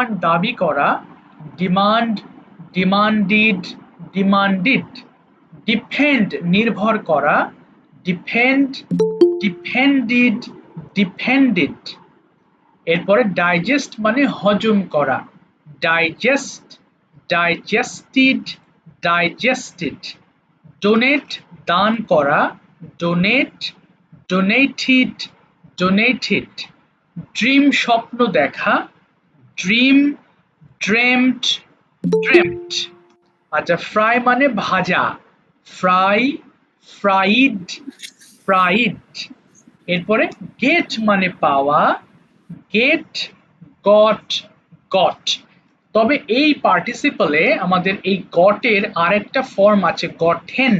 Demand দাবি করা, demand, ডিমান্ডিড, ডিমান্ডিড। Depend নির্ভর করা, ডিপেন্ড, ডিপেন্ডিড, ডিপেন্ডিড। এরপরে ডাইজেস্ট মানে হজম করা, ডাইজেস্ট, ডাইজেস্টিড, ডাইজেস্টেড। ডোনেট দান করা, ডোনেট, ডোনেটেড, ডোনেটেড। ড্রিম স্বপ্ন দেখা, ড্রিম, ড্রেমড, ড্রেমড। আচ্ছা ফ্রাই মানে ভাজা, ফ্রাই, ফ্রাইড, ফ্রাইড। এরপরে গেট মানে পাওয়া, গেট, গট, গট। তবে এই পার্টিসিপলে আমাদের এই গটের আরেকটা ফর্ম আছে গটেন,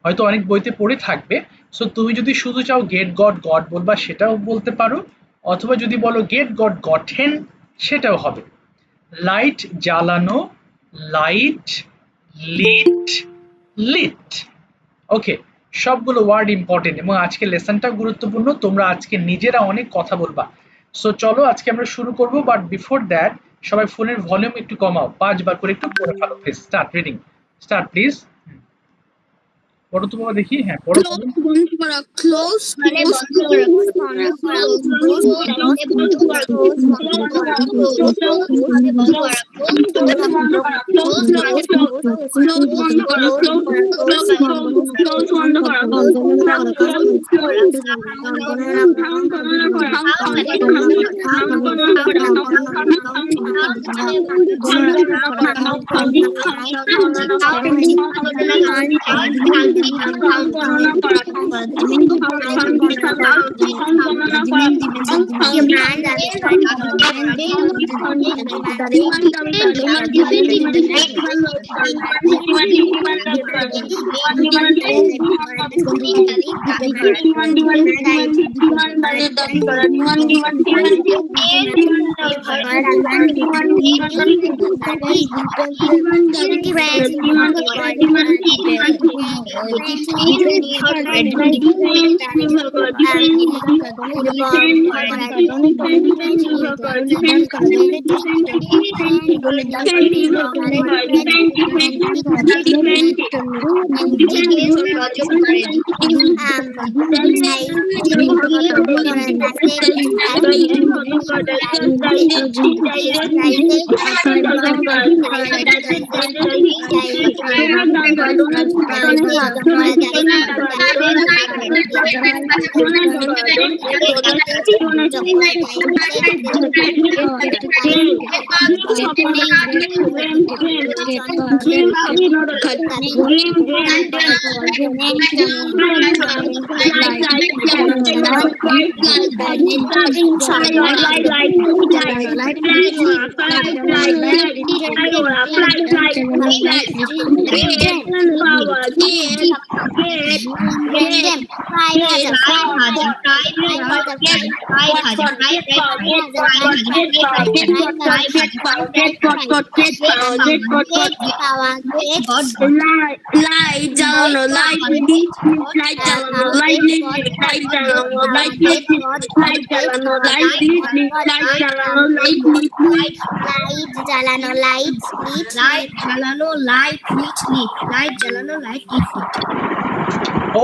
হয়তো অনেক বইতে পড়ে থাকবে। সো তুমি যদি শুধু চাও গেট গট গট বলবা সেটাও বলতে পারো, অথবা যদি বলো গেট গট গটেন সেটাও হবে। লাইট জ্বালানো, লাইট, লিট, লিট। ওকে, সবগুলো ওয়ার্ড ইম্পর্টেন্ট এবং আজকের লেসনটা গুরুত্বপূর্ণ, তোমরা আজকে নিজেরা অনেক কথা বলবা। সো চলো আজকে আমরা শুরু করব, বাট বিফোর দ্যাট সবাই ফোনের ভলিউম একটু কমাও, 5 বার করে একটু পড়ে ফেলো please. Start reading, start please. পড়ো তো বাবা দেখি, হ্যাঁ পড়ো। ক্লোজ মানে বন্ধ করা,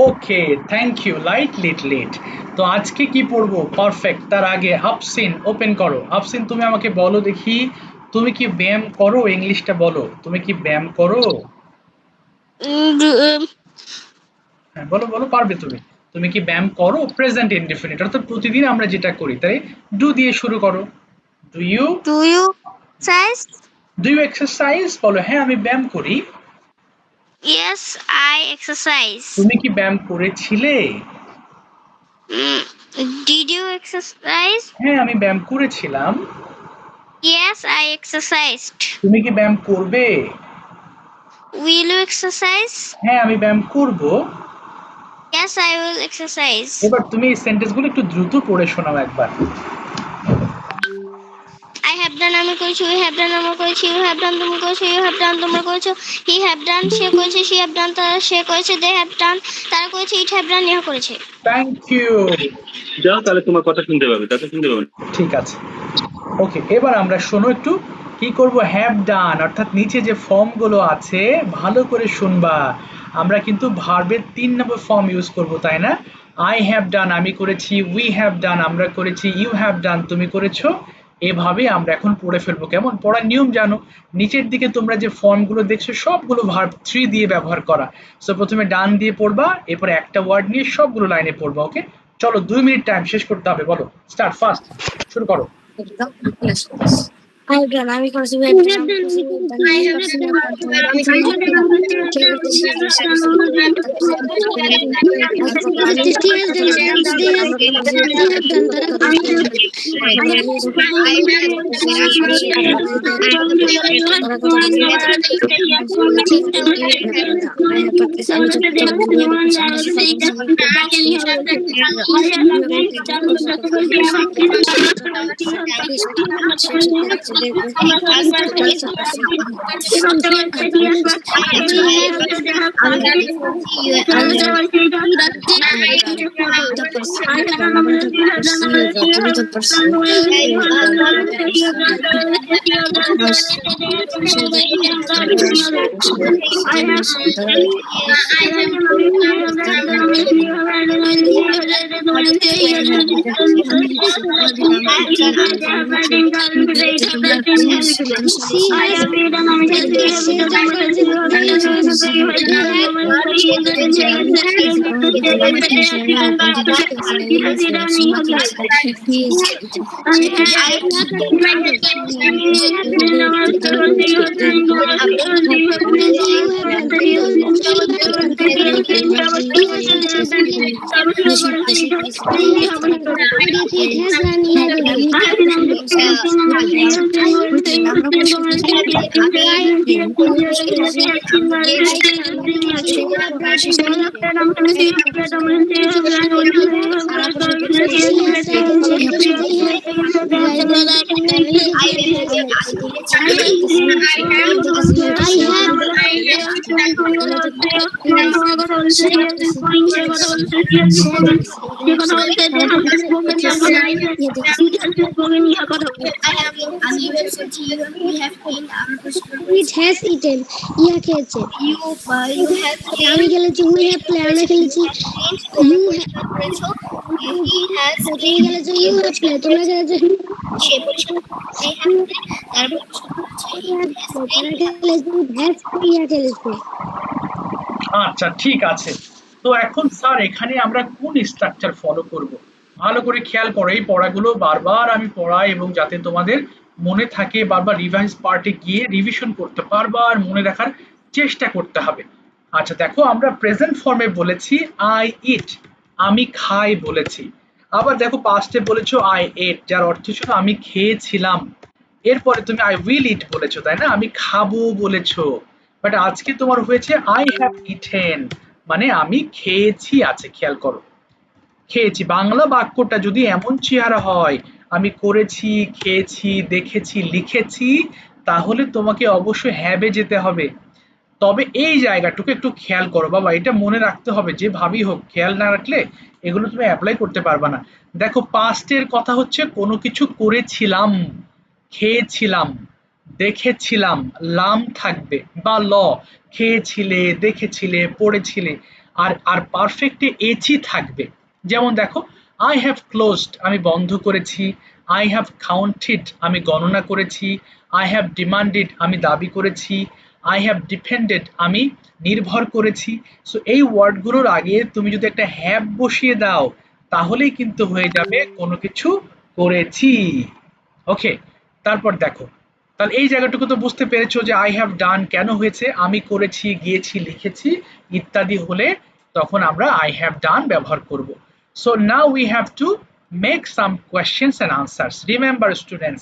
okay, thank you. Light lit lit. তো আজকে কি পড়বো? পারফেক্ট। তার আগে আফসিন ওপেন করো। আফসিন তুমি আমাকে বলো দেখি, তুমি কি ব্যায়াম করো? ইংলিশটা বলো, তুমি কি ব্যায়াম করো? হ্যাঁ বলো বলো, পারবে তুমি। তুমি কি ব্যায়াম করো? প্রেজেন্ট ইনডেফিনিট, অর্থাৎ প্রতিদিন আমরা যেটা করি, তাই ডু দিয়ে শুরু করো। Do you exercise? Do you exercise? বলো হ্যাঁ আমি ব্যায়াম করি। Yes, I exercise. তুমি কি ব্যায়াম করেছিলে? Did you exercise? হ্যাঁ আমি ব্যায়াম করেছিলাম। Yes, I exercised. তুমি কি ব্যায়াম করবে? Will you exercise? হ্যাঁ আমি ব্যায়াম করব। Yes, I will exercise. এবার তুমি এই সেন্টেন্সগুলো একটু দ্রুত পড়ে শোনাও একবার। I have done, আমি করেছি। We have done, আমরা করেছি। You have done, তুমি করেছো। You have done, তোমরা করেছো। He have done, সে করেছে। She have done, তারা সে করেছে। They have done, তারা করেছে। It have done, ইহা করেছে। Thank you. যাও তাহলে তোমার কথা শুনতে পাবে, তাতে শুনতে পাবে। ঠিক আছে। ওকে, এবার আমরা শোনো একটু কি করব, হ্যাভ ডান অর্থাৎ নিচে যে ফর্মগুলো আছে ভালো করে শুনবা। আমরা কিন্তু ভার্বের 3 নম্বর ফর্ম ইউজ করব, তাই না? আই হ্যাভ ডান আমি করেছি, উই হ্যাভ ডান আমরা করেছি, ইউ হ্যাভ ডান তুমি করেছো। এভাবে আমরা এখন পড়ে ফেলবো। কেমন? পড়ার নিয়ম জানো? নিচের দিকে তোমরা যে ফর্মগুলো দেখছো সবগুলো ভার্ব 3 দিয়ে ব্যবহার করা। সো প্রথমে ডান দিয়ে পড়বা, এরপরে একটা ওয়ার্ড নিয়ে সবগুলো লাইনে পড়বা। ওকে, চলো 2 মিনিট টাইম শেষ করতে হবে। বলো, স্টার্ট ফাস্ট, শুরু করো। I have done. আমি করেছি we have done. আমি করেছি we have done. I have done. আমি করেছি কে করতে সে করতে সে করতে he has done. They have done. তারা It has eaten. ইয়া খেয়েছে। আমি খেলেছি we have played। আমরা খেলেছি you have তুমি খেলেছো you have played। তোমরা খেলেছো আচ্ছা ঠিক আছে। তো এখন স্যার এখানে আমরা কোন স্ট্রাকচার ফলো করব? ভালো করে খেয়াল করো, এই পড়াগুলো বারবার আমি পড়াই এবং যাতে তোমাদের মনে থাকে, বারবার রিভাইজ পার্টে গিয়ে রিভিশন করতে বারবার মনে রাখার চেষ্টা করতে হবে। আচ্ছা দেখো, আমরা প্রেজেন্ট ফর্মে বলেছি আই ইট, আমি খাই বলেছি। আবার দেখো পাস্টে বলেছো আই এট, যার অর্থ ছিল আমি খেয়েছিলাম। এরপরে তুমি আই উইল ইট বলেছো, তাই না? আমি খাবো বলেছো। বাট আজকে তোমার হয়েছে আই হ্যাভ ইটেন, মানে আমি খেয়েছি আছে। খেয়াল করো, খেয়েছি। বাংলা বাক্যটা যদি এমন চেহারা হয়, আমি করেছি, খেয়েছি, দেখেছি, লিখেছি, তাহলে তোমাকে অবশ্যই হ্যাবে যেতে হবে। তবে এই জায়গাটুকু একটু খেয়াল করো বাবা, এটা মনে রাখতে হবে। যেভাবেই হোক খেয়াল না রাখলে এগুলো তুমি অ্যাপ্লাই করতে পারবা না। দেখো পাস্টের কথা হচ্ছে কোনো কিছু করেছিলাম, খেয়েছিলাম, দেখেছিলাম, লাম থাকবে বা ল, খেয়েছিলে, দেখেছিলে, পড়েছিলে। আর আর পারফেক্টে এচি থাকবে। যেমন দেখো, আই হ্যাভ ক্লোজড আমি বন্ধ করেছি, আই হ্যাভ কাউন্টেড আমি গণনা করেছি, আই হ্যাভ ডিমান্ডেড আমি দাবি করেছি, আই হ্যাভ ডিপেন্ডেড আমি নির্ভর করেছি। সো এই ওয়ার্ডগুলোর আগে তুমি যদি একটা হ্যাভ বসিয়ে দাও, তাহলেই কিন্তু হয়ে যাবে কোনো কিছু করেছি। ওকে, তারপর দেখো, তাহলে এই জায়গাটুকু তো বুঝতে পেরেছো যে আই হ্যাভ ডান কেন হয়েছে, আমি করেছি, গিয়েছি, লিখেছি ইত্যাদি হলে তখন আমরা আই হ্যাভ ডান ব্যবহার করব। So now we have to make some questions and answers. Remember students,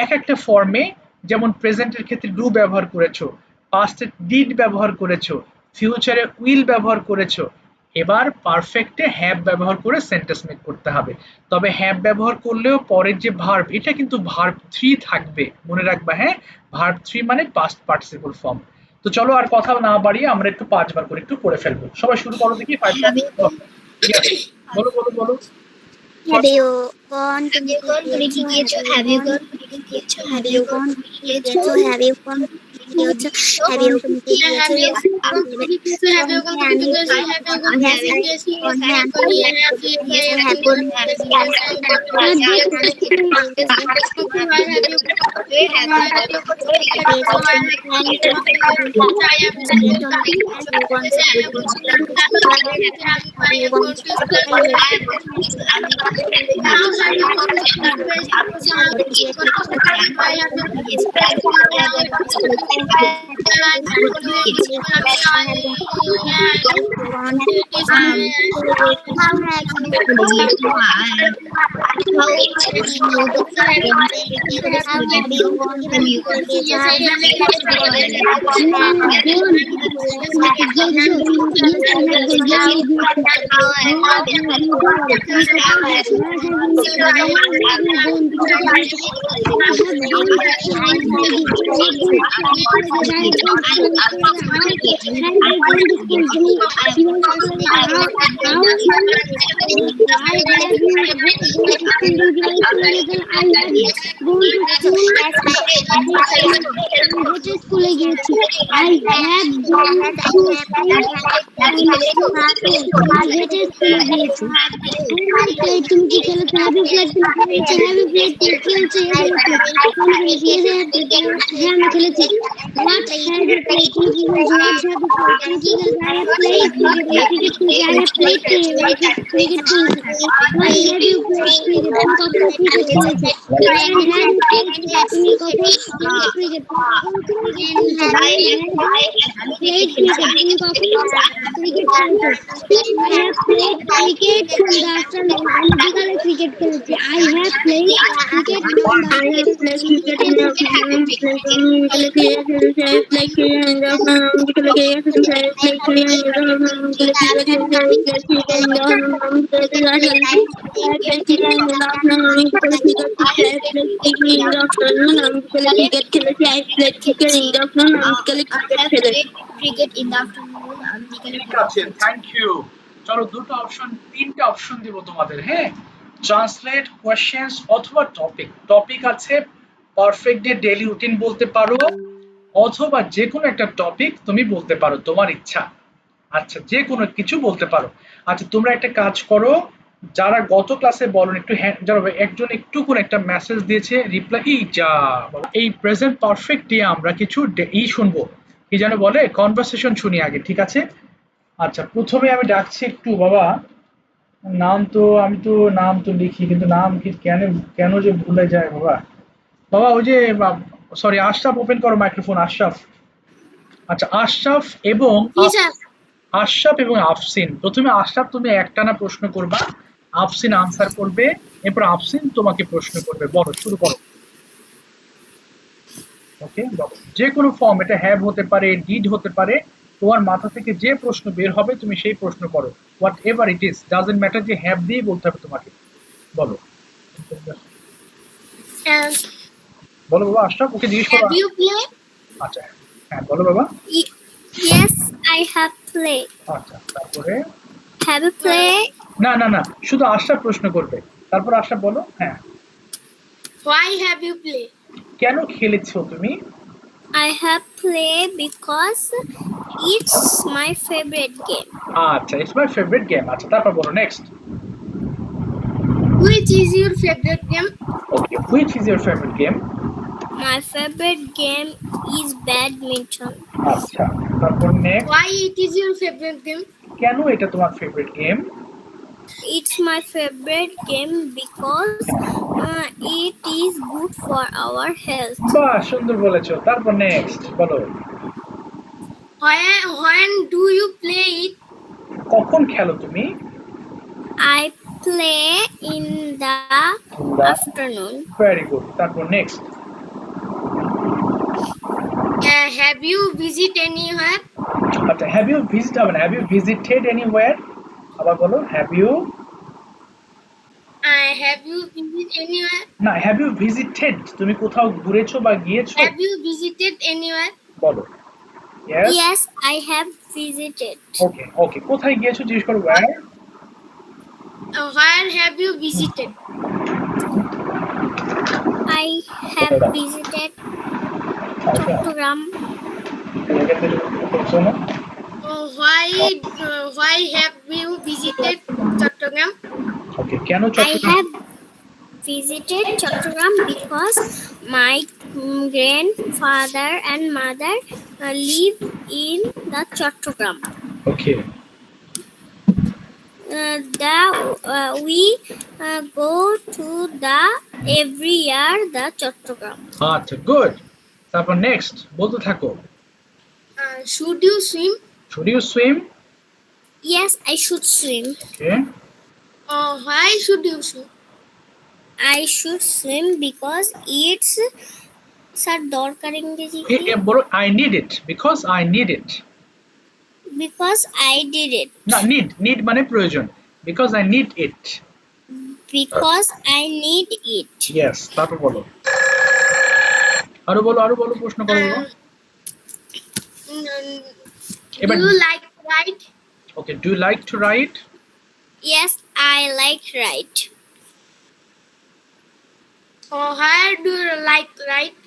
এক একটা ফর্মে যেমন প্রেজেন্টের ক্ষেত্রে ডু ব্যবহার করেছো, পাস্টে ডিড ব্যবহার করেছো, ফিউচারে উইল ব্যবহার করেছো, এবার পারফেক্টে হ্যাভ ব্যবহার করে সেন্টেন্স মেক করতে হবে। তবে হ্যাভ ব্যবহার করলেও পরের যে ভার্ব, এটা কিন্তু ভার্ব 3 থাকবে, মনে রাখবা। হ্যাঁ, ভার্ব 3 মানে পাস্ট পার্টিসিপল ফর্ম। তো চলো আর কথা না বাড়িয়ে আমরা একটু 5 বার করে একটু পড়ে ফেলবো। সবাই শুরু করো দেখি 5 বার। বলো বলো বলো। Have you gone to literature? Have you gone to literature? Have you gone to literature? Have you gone to literature? Have you gone to literature? Have you gone to literature? স্কুলে গিয়েছি আই হ্যাভ গন টু স্কুলে গিয়েছি তুমি কি খেলেছো heavy flight খেলছে হ্যাঁ আমি খেলেছি হোয়াট হ্যাভ ইউ প্লেড তুমি কি খেলছো হোয়াট হ্যাভ ইউ প্লেড তুমি কি খেলছো আই হ্যাভ প্লেড ক্রিকেট খেলছি আই হ্যাভ প্লেড ক্রিকেট খেলছি what have you played cricket তুমি কখন ক্রিকেট খেলেছো আই হ্যাভ প্লেড তুমি কখন ক্রিকেট played cricket. তুমি কখন ক্রিকেট খেলেছো? I have played cricket from the afternoon. আমি বিকালে ক্রিকেট খেলেছি। I have played cricket from the cricket in the afternoon and ঠিক আছে, থ্যাংক ইউ। চলো দুটো অপশন, তিনটা অপশন দিব তোমাদের, হ্যাঁ। ট্রান্সলেট কোশ্চেনস অথবা টপিক। টপিক আছে পারফেক্ট ডে ডেইলি রুটিন বলতে পারো, অথবা যে কোনো একটা টপিক তুমি বলতে পারো, তোমার ইচ্ছা। আচ্ছা, যে কোনো কিছু বলতে পারো। আচ্ছা, তোমরা একটা কাজ করো, যারা গত ক্লাসে বলেন একটু যারা একজন একটু কোন একটা মেসেজ দিয়েছে রিপ্লাই এই প্রেজেন্ট পারফেক্ট দিয়ে আমরা কিছু শুনবো, কি যেন বলে, কনভারসেশন শুনি আগে, ঠিক আছে? আচ্ছা, প্রথমে আমি ডাকছি একটু বাবা, আমি তো নাম তো লিখি, কিন্তু নাম কি কেন কেন যে ভুলে যায় বাবা। বাবা ওই যে সরি, আশরাফ ওপেন করো মাইক্রোফোন, আশরাফ। আচ্ছা, আশরাফ এবং আফসিন। প্রথমে আশরাফ তুমি একটানা প্রশ্ন করবা, আফসিন আনসার করবে, এরপর আফসিন তোমাকে প্রশ্ন করবে। বলো, শুরু করো। ওকে, যে কোনো ফর্ম, এটা হ্যাভ হতে পারে, ডিড হতে পারে, তোমার মাথা থেকে যে প্রশ্ন বের হবে তুমি সেই প্রশ্ন করো, what ever it is, doesn't matter যে হ্যাভ দিয়ে বলতে হবে তোমাকে। বলো বলো বাবা আশরাফ, ওকে জিজ্ঞেস করো। আচ্ছা, হ্যাঁ বলো বাবা। Yes, I have played. আচ্ছা, তারপরে Have you played? না না না, শুধু আশরাফ প্রশ্ন করবে, তারপর আশরাফ বলো। হ্যাঁ, Why have you played? কেন খেলেছো তুমি? I have played because it's my favorite game. আচ্ছা, ইটস মাই ফেভারিট গেম। আচ্ছা, তারপর বলো next. Which is your favorite game? Okay, which is your favourite game? My favorite game is badminton. আচ্ছা, তারপর next. Why it is your favorite game? কেন এটা তোমার favourite game? It's my favorite game because it is good for our health. বাহ, সুন্দর বলেছো। তারপর next বলো। When do you play it? কখন খেলো তুমি? I play in the afternoon. Very good. তারপর next. Have you visit anywhere? আচ্ছা, হ্যাভ ইউ ভিজিট হবে না, হ্যাভ ইউ ভিজিটেড এনিওয়্যার। আবার বলো, have you. Have you visit anywhere? না, হ্যাভ ইউ ভিজিটেড, তুমি কোথাও ঘুরেছো বা গিয়েছো? Have you visited anywhere? বলো। Yes. Yes, I have visited. ওকে ওকে, কোথায় গিয়েছো জিজ্ঞেস করো, where. where have you visited? I have visited Chattogram. Why have you visited Chattogram? Okay, কেন I Chattogram? have visited Chattogram because my grandfather and mother live in the Chattogram. Okay, We go to the every year the Chattogram. আচ্ছা, good. তারপর next বলতে থাকো। Should you swim? Should you swim? Yes, I should swim. Okay, Why should you swim? I should swim because it's sir দরকার ইংরেজি কি? বলো I need it, because I need it. Because I did it. না, need মানে প্রয়োজন, because I need it. Because I need it. Yes, তারপর বলো, আরো বলো, প্রশ্ন করো। Do you like to write? Okay, do you like to write? Yes, I like write. Where do you like to write?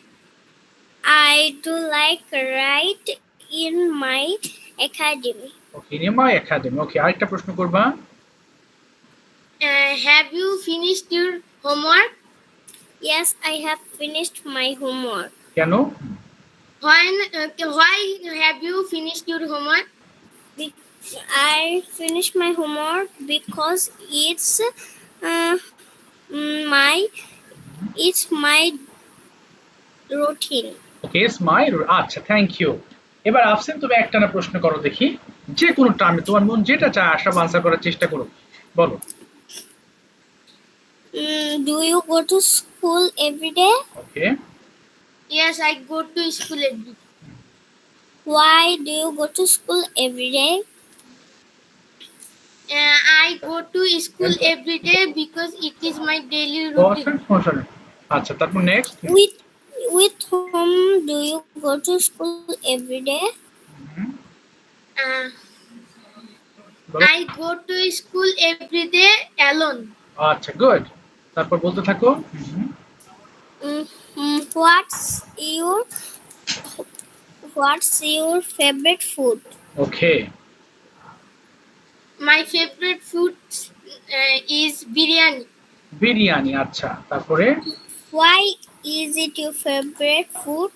I do like write in my academy. Okay, in my academy. Okay, আরেকটা প্রশ্ন করবা। Have you finished your homework? Yes, I have finished my homework. কেন? Why have you finished your homework? I finished my homework because it's my routine. Okay, it's my. আচ্ছা, thank you. এবার আফসিন, তুমি একটানা প্রশ্ন করো দেখি, যে কোনো টার্মে তোমার মন যেটা চায় আশরাফ আনসার করার চেষ্টা করো, বলো। Do you go to school every day? Okay, Yes, I go to school every day. Why do you go to school every day? I go to school every day because it is my daily routine. আচ্ছা, তারপর next. With whom do you go to school every day? I go to school every day alone. আচ্ছা, good. তারপর বলতে থাকো। What's your favorite food? Okay, My favorite food is biryani. Biryani. আচ্ছা, তারপরে Why is it your favorite food?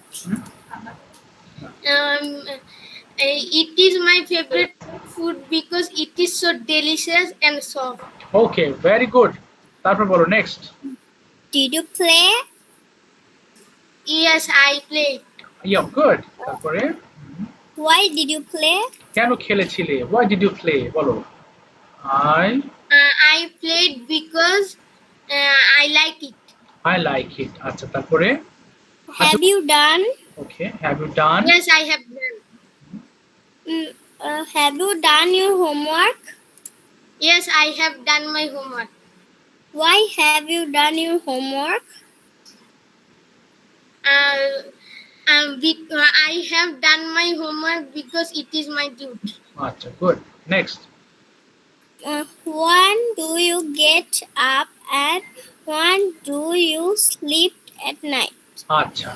It is my favorite food because it is so delicious and soft. Okay, very good. তারপর বলো next. Did you play? Yes, I play. Yeah, good. তারপরে Why did you play? কেন খেলেছিলে? Why did you play? বলো। I played because I like it. I like it. আচ্ছা, তারপরে Have you done? Okay, have you done? Yes, I have done. Have you done your homework? Yes, I have done my homework. Why have you done your homework? I have done my homework because it is my duty. আচ্ছা, good. Next. When do you get up and when do you sleep at night? আচ্ছা,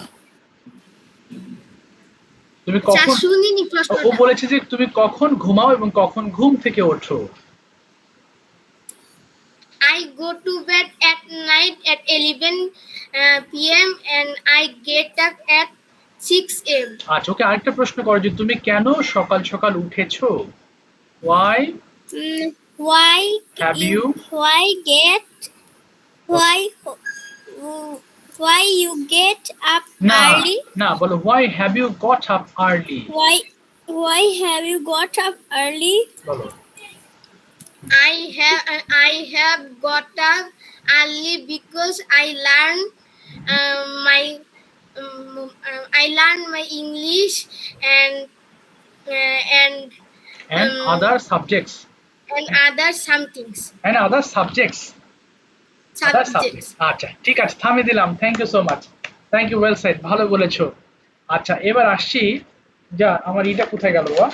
তুমি কখন, শুনিনি ও প্রশ্নটা। বলেছে যে তুমি কখন ঘুমাও এবং কখন ঘুম থেকে ওঠো। I go to bed at night at 11 p.m. and I get up at 6 a.m. আচ্ছা, ওকে, আরেকটা প্রশ্ন করো যে তুমি কেন সকাল সকাল উঠেছো? Why have you why you get up না early? না, বলো why have you got up early? Why have you got up early? বলো। I have got up early because I learned my English and other subjects and other somethings. and other subjects. আচ্ছা, ঠিক আছে, থামিয়ে দিলাম। Thank you so much, thank you, well said, ভালো বলেছো। আচ্ছা, এবার আসছি, যা আমার এটা কোথায় গেল? বাবা,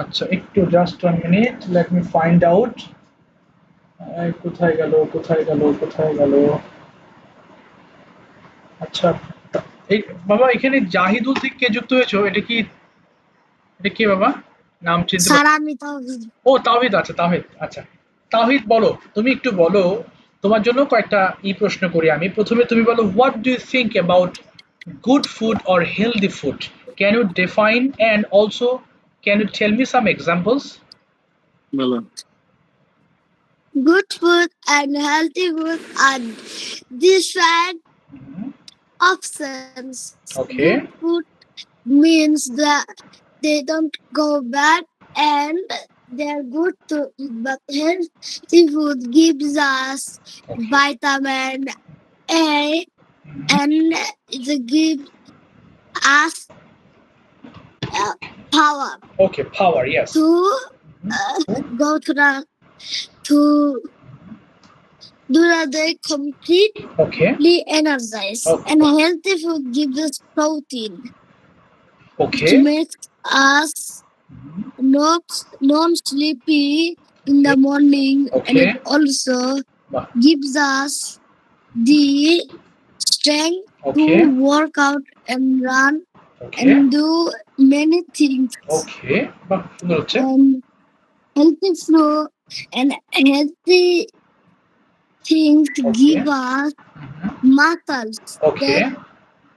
আচ্ছা একটু just 1 minute, let me find out. কোথায় গেল কোথায় গেল কোথায় গেল? আচ্ছা এই বাবা এখানে জাহিদুল থেকে কে যুক্ত হয়েছো? এটা কি বাবা? নাম চিনতে স্যার আমি তাওহীদ। ও তাওহিদ, আচ্ছা তাওহিদ, আচ্ছা তাওহিদ বলো, তুমি একটু বলো, তোমার জন্য কয়েকটা প্রশ্ন করি আমি। প্রথমে তুমি বলো, what do you think about good food or healthy food? Can you define and also can you tell me some examples? বলো। Good food and healthy food are different options. Okay. Good food means that they don't go bad and they're good to eat, but healthy food gives us vitamin A and it gives us power Okay, power, yes. to go to do the day completely Okay, energized. Okay. And healthy food gives us protein, which okay. makes us non-sleepy in the morning, and Okay. it also Wow. gives us the strength Okay. to work out and run Okay, and do many things. okay. বাহ, সুন্দর হচ্ছে। Healthy food and healthy things Okay. give us muscles Okay. that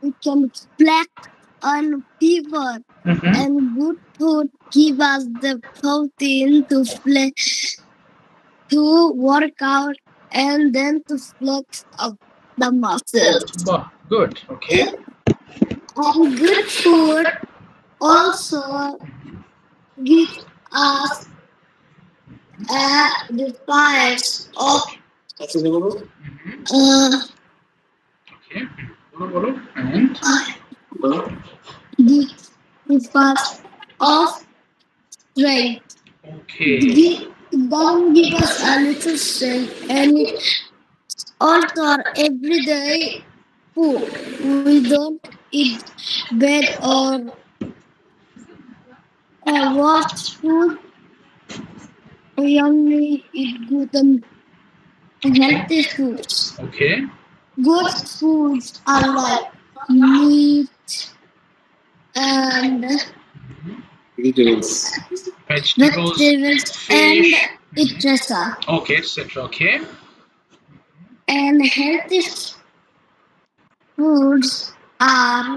we can flex on people, and good food give us the protein to work out and then to flex up the muscles. বাহ, good. Okay. And good food also gives us the fires of Okay. বলো। And the fires of strength. okay. It doesn't give us a little strength, and it also our everyday food. We don't eat bad or washed food. We only eat good and healthy foods. Okay. Good foods are like meat and Vegetables. Vegetables, vegetables and fish. etc. Okay, etc. Okay. And healthy foods are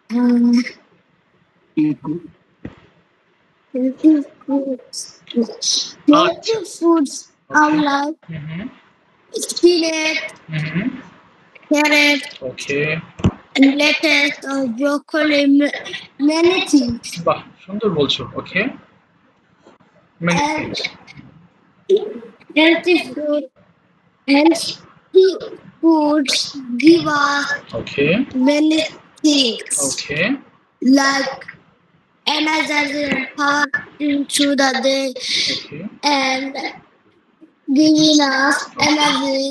healthy foods. Healthy foods are like spinach, carrot, Okay. and lettuce or broccoli, many things. বাহ, সুন্দর বলছো। Okay. Many And things. healthy foods give us Okay. many things Okay. like energizing and power into the day Okay. and giving us energy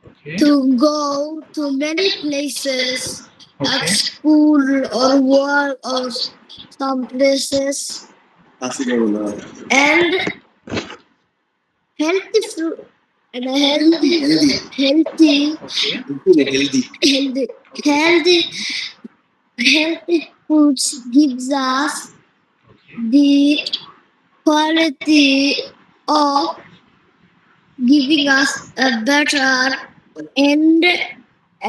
Okay. to go to many places like Okay. school or work or some places. And healthy food and healthy foods gives us the quality of giving us a better and a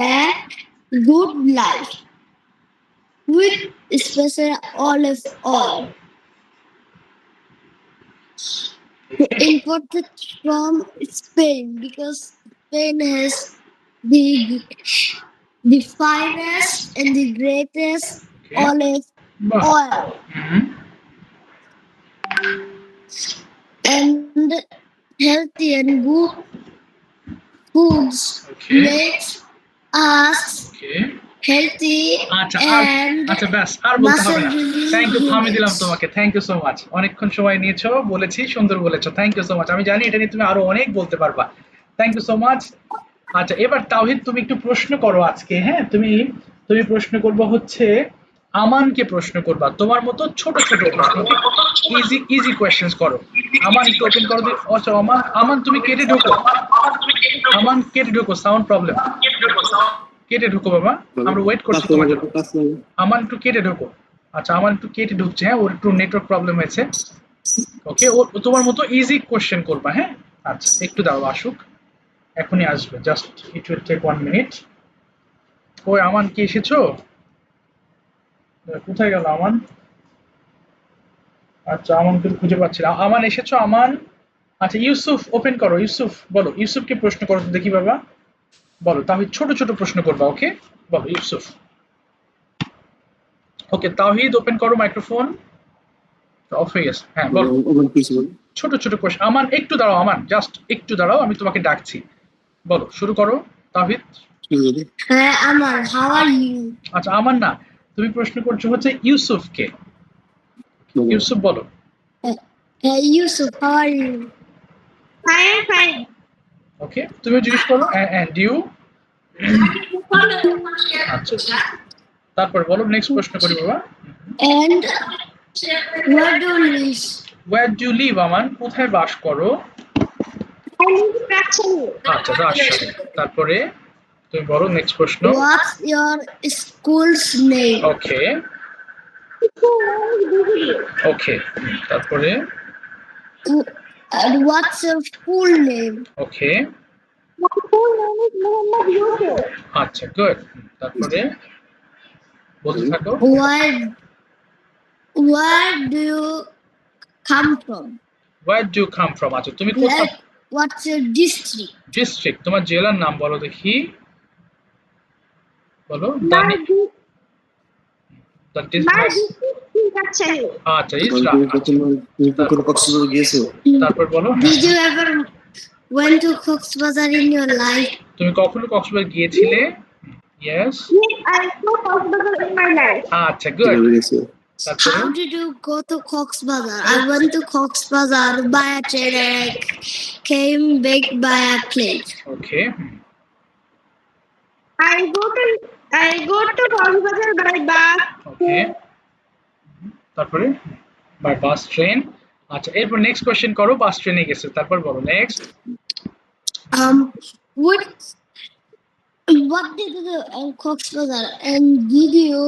good life, with especially olive oil imported from Spain, because Spain has the finest and the greatest Okay. olive বাহ। oil. And healthy and good foods Okay. makes us Okay. healthy আচ্ছা and আচ্ছা ব্যাস আর বলতে হবে না। muscle thank you, থামিয়ে দিলাম units. তোমাকে। থ্যাংক ইউ সো মাচ, অনেকক্ষণ সময় নিয়েছো, বলেছি সুন্দর বলেছো। Thank you so much. আমি জানি এটা নিয়ে তুমি আরো অনেক বলতে পারবা। Thank you so much. আচ্ছা এবার তাওহিদ তুমি একটু প্রশ্ন করো আজকে। হ্যাঁ, তুমি প্রশ্ন করবো হচ্ছে আমানকে প্রশ্ন করবা তোমার মতো ছোট ছোট প্রশ্ন, ইজি ইজি কোয়েশ্চেন্স করো। আমান একটু ওপেন করো দিই। আচ্ছা আমান, আমান তুমি কেটে ঢোকো, আমান কেটে ঢোকো, সাউন্ড প্রবলেম, কেটে ঢোকো বাবা, বলো। আমরা ওয়েট করছি পাঁচ তোমার নম্বর জন্য। পাঁচ নম্বর আমান একটু কেটে ঢোকো। আচ্ছা আমান একটু কেটে ঢুকছে, হ্যাঁ ওর একটু নেটওয়ার্ক প্রবলেম হয়েছে। ওকে, ও তোমার মতো ইজি কোশ্চেন করবা, হ্যাঁ। আচ্ছা একটু দাও, আসুক, এখনই আসবে, just it will take 1 minute. ওই আমান কি এসেছো? কোথায় গেল আমান? আচ্ছা আমান কিন্তু খুঁজে পাচ্ছি না। আমান এসেছো আমান? আচ্ছা ইউসুফ ওপেন করো, ইউসুফ বলো, ইউসুফকে প্রশ্ন করো তো দেখি বাবা, বলো, তাহলে ছোট ছোট প্রশ্ন করবা, ওকে বলো ইউসুফ। ওকে তাওহিদ ওপেন করো মাইক্রোফোন, অফ হয়ে গেছে, হ্যাঁ বলো। ওপেন করছি বলো। ছোট ছোট কোশ্চেন। আমান একটু দাঁড়াও, আমান জাস্ট একটু দাঁড়াও, আমি তোমাকে ডাকছি, বলো শুরু করো তাওহিদ। শুরু করি। Aman, how are you? আচ্ছা আমান না, তুমি প্রশ্ন করছো হচ্ছে ইউসুফকে, বলো। ইউসুফ বলো। Yusuf, how are you? I am fine. ওকে তুমিও জিজ্ঞেস করো, এন্ড ইউ। আচ্ছা তারপর বলো, নেক্সট প্রশ্ন করি বাবা। And where do you live? Where do live, Aman কোথায় বাস করো? I live in Rajshahi. আচ্ছা রাজশাহী। তারপরে তুমি বলো নেক্সট প্রশ্ন। What's your school's name? ওকে ওকে, তারপরে And what's your full name? Okay My full name is Muhammad Yusuf. আচ্ছা গুড, তারপরে বলতে থাকো। Where do you come from? Where do come from, আচ্ছা তুমি কোথা, Like, what's your district? District, তোমার জেলার নাম বলো দেখি, বলো। My district is Rajshahi. আচ্ছা বলো, ইসরা, তুমি কখনো কক্সবাজার গিয়েছো? তারপর বলো। Did you ever went to Coxbazar in your life? তুমি কখনো কক্সবাজার গিয়েছিলে? Yes. Yes, I saw Coxbazar in my life. আচ্ছা গুড, কিভাবে গেছো? তারপরে How did you go to Coxbazar? I went to Coxbazar by a train and I came back by a plane. Okay I go to Coxbazar by bus. ওকে, তারপরে by bus train. আচ্ছা এরপর next question করো, বাস ট্রেনে গেছে, তারপর বলো next. What did you do in Coxbazar? And did you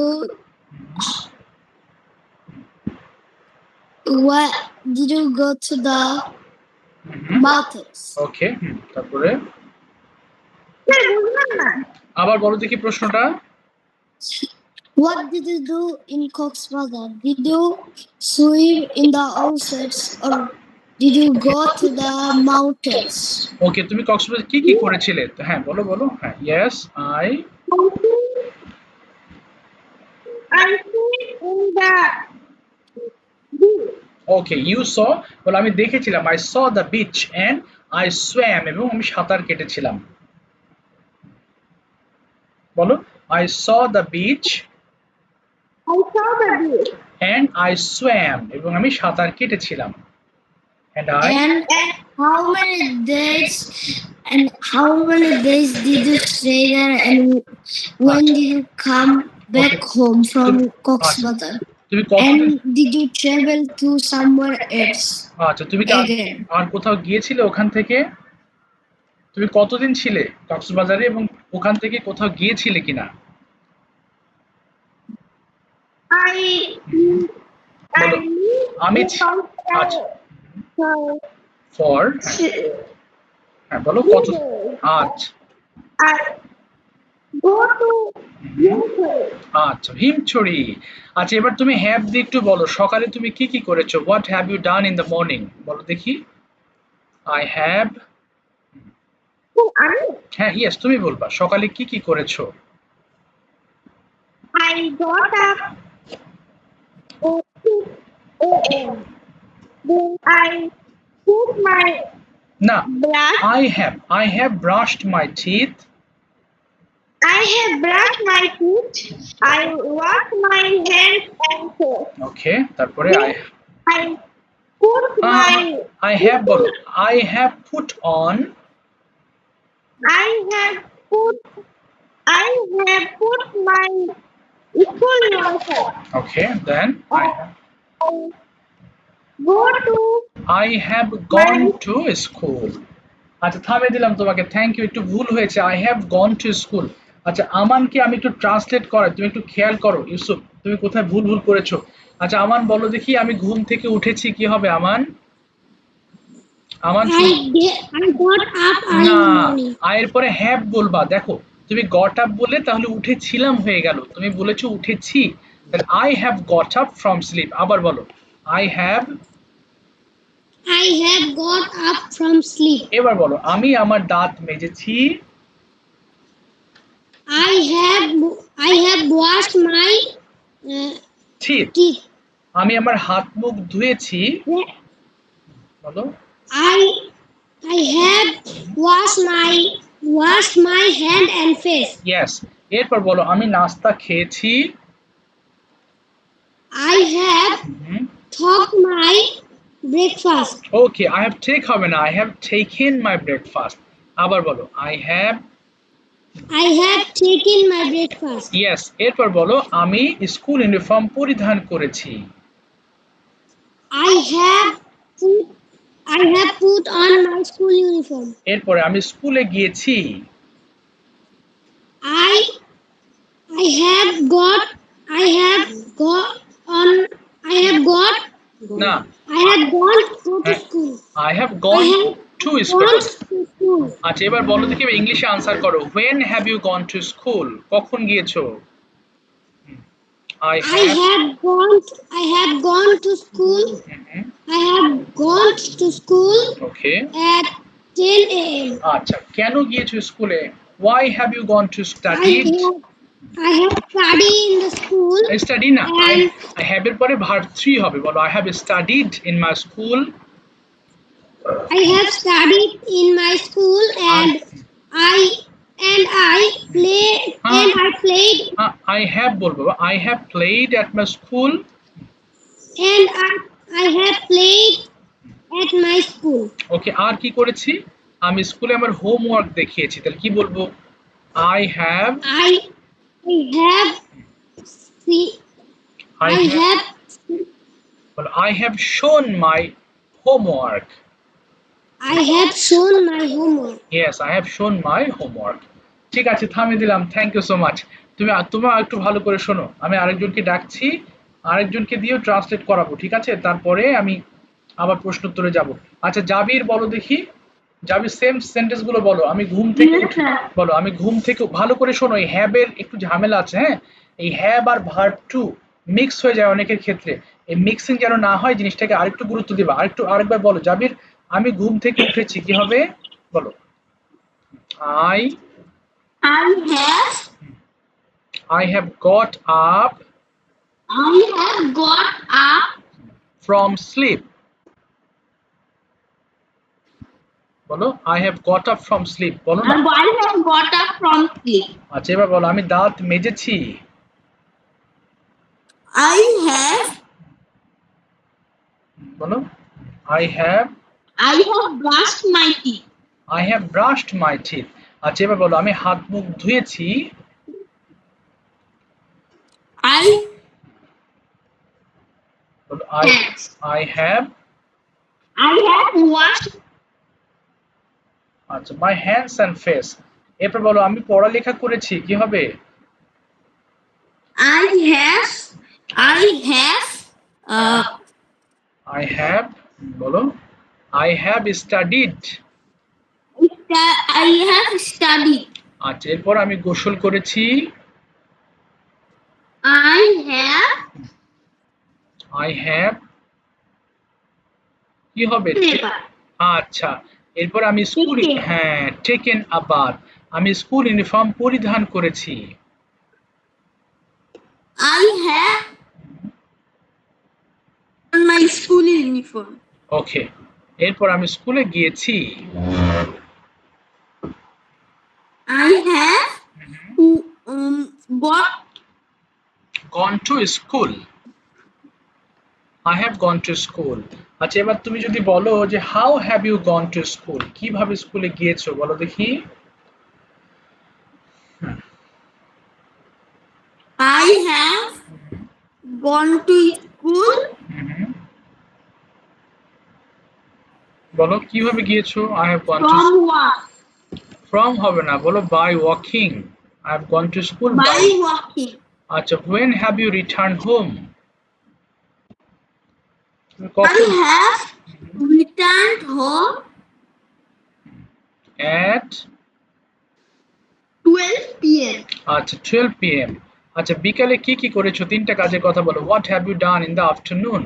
what did you go to the mountains? ওকে তারপরে আবার বলো দেখি প্রশ্নটা। What did you do in Coxbazar? Did you swim in the oceans or did you go to the mountains? ওকে তুমি কক্সবাজার কি কি করেছিলে? তো হ্যাঁ বলো বলো, হ্যাঁ yes I swim in the okay you saw, বলো আমি দেখেছিলাম, I saw the beach and I swam, এবং আমি সাঁতার কেটেছিলাম, বলো I saw the beach I saw the beach. And I swam, এবং আমি সাঁতার কেটেছিলাম, and I And how many days did you stay there and when did you come back home from Coxbazar? তুমি কখন, And did you travel to somewhere else? আচ্ছা তুমি কি Again. আর কোথাও গিয়েছিলে ওখান থেকে? তুমি কতদিন ছিলে কক্সবাজারে এবং ওখান থেকে কোথাও গিয়েছিলে কিনা? বলো আমি আচ্ছা ফর, হ্যাঁ বলো কত, আচ্ছা আচ্ছা হিমছড়ি। আচ্ছা এবার তুমি হ্যাভ দিয়ে একটু বলো, সকালে তুমি কি কি করেছো? What have you done in the morning, বলো দেখি। আই হ্যাভ, হ্যাঁ ইয়েস তুমি বলবা সকালে কি কি করেছো। I got up at 6 a.m. Then I took my না brush. I have brushed my teeth. I have brushed my teeth. I washed my hands and face. ওকে তারপরে I put my I have বলো I have put on, I have put my School no, sir. Okay, then Go to I have gone to school. আচ্ছা থামিয়ে দিলাম তোমাকে, thank you. একটু ভুল হয়েছে, I have gone to school. আচ্ছা আমানকে আমি একটু ট্রান্সলেট করাই, তুমি একটু খেয়াল করো ইউসুফ, তুমি কোথায় ভুল ভুল করেছো। আচ্ছা আমান বলো দেখি, আমি ঘুম থেকে উঠেছি, কি হবে আমান? আমান I got up early না, in the morning. আয়ের পরে হ্যাভ বলবা। দেখো তুমি গট আপ বলে তাহলে উঠেছিলাম হয়ে গেল, তুমি বলেছো উঠেছি, তাহলে I have got up from sleep. আবার বলো, I have. I have got up from sleep. এবার বলো, আমি আমার দাঁত মেজেছি। I have washed my ঠিক, teeth. আমি আমার হাত মুখ ধুয়েছি। বলো, I have washed my hand and face. Yes. এরপর বলো, আমি নাস্তা খেয়েছি। I have took my breakfast. Okay, I have take হবে না, I have taken my breakfast. আবার বলো, I have. I have taken my breakfast. Yes. এরপর বলো, আমি স্কুল ইউনিফর্ম পরিধান করেছি। I have put on my school uniform. এরপরে আমি স্কুলে গিয়েছি। I have got না, I have gone to school. I have gone to school. Gone to school. আচ্ছা এবার বলো দেখি, ইংলিশে আনসার করো। When have you gone to school? কখন গিয়েছো? I have gone to school. I have gone to school okay. at 10 a.m. আচ্ছা কেন গিয়েছো স্কুলে? Why have you gone to studied? I have studied in the school. Study না, I have এর পরে verb 3 হবে, বলো I have studied in my school. I have studied in my school and I played I have বলবো, I have played at my school. and I have played at my school. ওকে, আর কি করেছি? আমি স্কুলে আমার homework দেখিয়েছি, তাহলে কি বলবো? I have বলো I have shown my homework. I have shown my homework. Yes, I have shown my homework. ঠিক আছে, থামিয়ে দিলাম, থ্যাংক ইউ সো মাচ। তোমরা একটু ভালো করে শোনো, আমি আরেকজনকে ডাকছি, আরেকজনকে দিয়েও ট্রান্সলেট করাবো, ঠিক আছে? তারপরে আমি আবার প্রশ্ন উত্তরে যাব। আচ্ছা জাবির বলো দেখি, জাবির সেম সেন্টেন্স গুলো বলো। আমি ঘুম থেকে বলো, আমি ঘুম থেকে, ভালো করে শোনো, এই হ্যাভ এর একটু ঝামেলা আছে, হ্যাঁ? এই হ্যাভ আর ভার্ব টু মিক্স হয়ে যায় অনেকের ক্ষেত্রে, এই মিক্সিং যেন না হয়, জিনিসটাকে আরেকটু গুরুত্ব দিবা। আরেকবার বলো জাবির, আমি ঘুম থেকে উঠেছি, কি হবে? বলো, I have got up from sleep. বলো, I have got up from sleep. বলো না, I have got up from sleep. আচ্ছা এবার বলো, আমি দাঁত মেজেছি। I have বলো, I have brushed my teeth. I have brushed my teeth. আচ্ছা এবার বলো, আমি হাত মুখ ধুয়েছি। বলো, I have washed আচ্ছা my hands and face. এরপর বলো, আমি পড়ালেখা করেছি, কি হবে? I have বলো, I have studied. studied. আচ্ছা এরপর আমি গোসল করেছি। I have কি হবে? আচ্ছা এরপর আমি স্কুল, হ্যাঁ, টেকেন আ বাথ, আমি স্কুল ইউনিফর্ম পরিধান করেছি। I have my school uniform. ওকে, এরপর আমি স্কুলে গিয়েছি। I have gone to school. I have gone to school. আচ্ছা এবার তুমি যদি বলো যে how have you gone to school, কিভাবে স্কুলে গিয়েছো বলো দেখি। I have gone to school বলো কিভাবে গিয়েছো? I have gone to from work. from হবে না, বলো by walking. I have gone to school By walking. আচ্ছা, when have you returned home? তুমি I কখন? have returned home at 12 p.m. আচ্ছা 12 p.m. আচ্ছা, বিকালে কি কি করেছো? তিনটা কাজের কথা বলো। What have you done in the afternoon?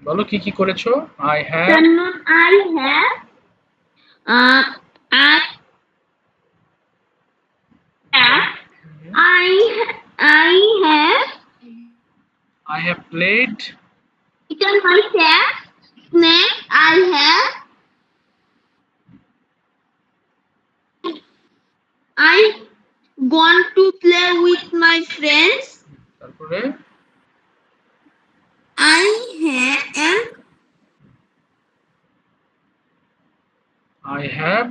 বলো কি কি করেছো? I have Afternoon, I have I have played eaten my snack. I gone to play with my friends. তারপরে I have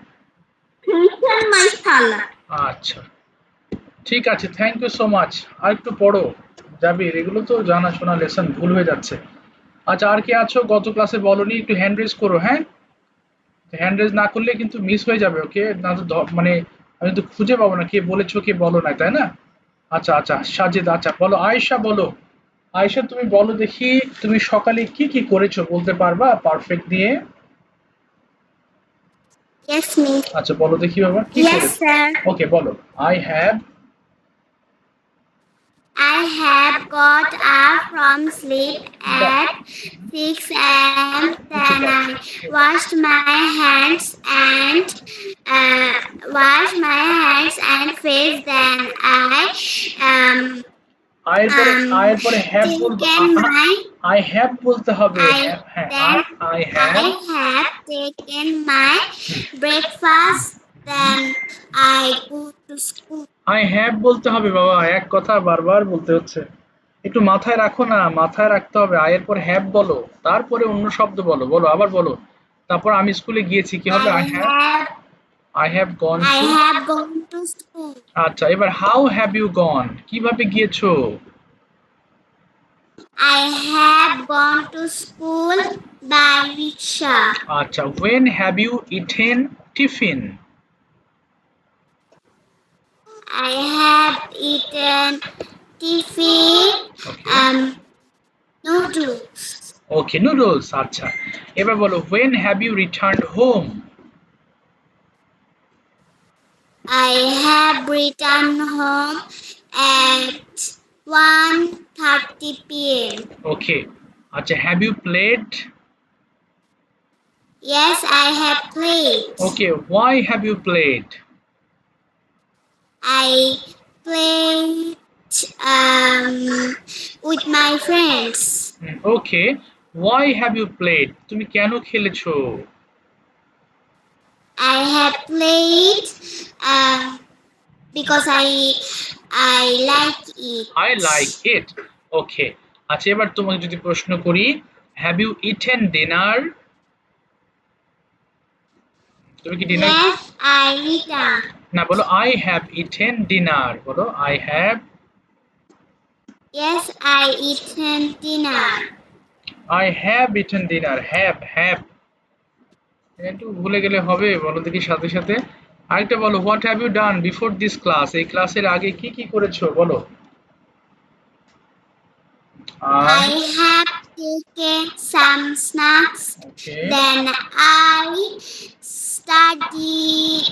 finished my salad. আচ্ছা ঠিক আছে, থ্যাংক ইউ সো মাচ। আর একটু পড়ো জাবির, এগুলো তো জানাশোনা লেসন ভুল হয়ে যাচ্ছে। আচ্ছা, আর কে আছো গত ক্লাসে বলনি? একটু হ্যান্ড রেজ করো। হ্যাঁ, হ্যান্ড রেজ না করলে কিন্তু মিস হয়ে যাবে। ওকে, না তো মানে আমি তো খুঁজে পাবো না কে বলেছো কে বলো না, তাই না? আচ্ছা আচ্ছা, সাজেদ, আচ্ছা বলো। আয়েশা বলো। আয়েশা তুমি বলো দেখি, তুমি সকালে কি কি করেছো বলতে পারবা পারফেক্ট দিয়ে? Yes, miss. আচ্ছা বলো দেখি বাবা কি Yes, করেছো। sir. ওকে বলো। I have got up from sleep at 6 a.m. Then I washed my hands and face. Then আয়ের পরে হ্যাভ বলতে taken my আই হ্যাভ বলতে হবে। then I I have have taken my breakfast. Then I go to school. I have বলতে হবে বাবা, এক কথা বারবার বলতে হচ্ছে। একটু মাথায় রাখো না, মাথায় রাখতে হবে। আয়ের পর হ্যাভ বলো, তারপরে অন্য শব্দ বলো। বলো আবার বলো। তারপর আমি স্কুলে গিয়েছি কি হবে? I have gone I to. have gone to school. আচ্ছা, এবার হাউ হ্যাভ ইউ গন, কিভাবে গিয়েছো? I have gone to school by rickshaw. আচ্ছা, when have you eaten tiffin? I have eaten tiffin noodles. Okay, noodles. আচ্ছা, এবার বলো when have you returned home? I have returned home at 1:30 p.m. ওকে, আচ্ছা have you played? Yes, I have played. Okay, why have you played? I played with my friends. Okay, why have you played? তুমি কেন খেলেছো? I have played because I like it. I like it. ওকে, আচ্ছা এবার তোমাকে যদি প্রশ্ন করি, have you eaten dinner? তুমি কি ডিনার? Yes, I eaten. না, বলো I have eaten dinner। বলো I have Yes, I eaten dinner. eaten dinner। have একটু ভুলে গেলে হবে? বলো দেখি সাথে সাথে। আরেকটা বলো, what have you done before this class? এই ক্লাসের আগে কি কি করেছো বলো। I have taken some snacks. Okay. Then I studied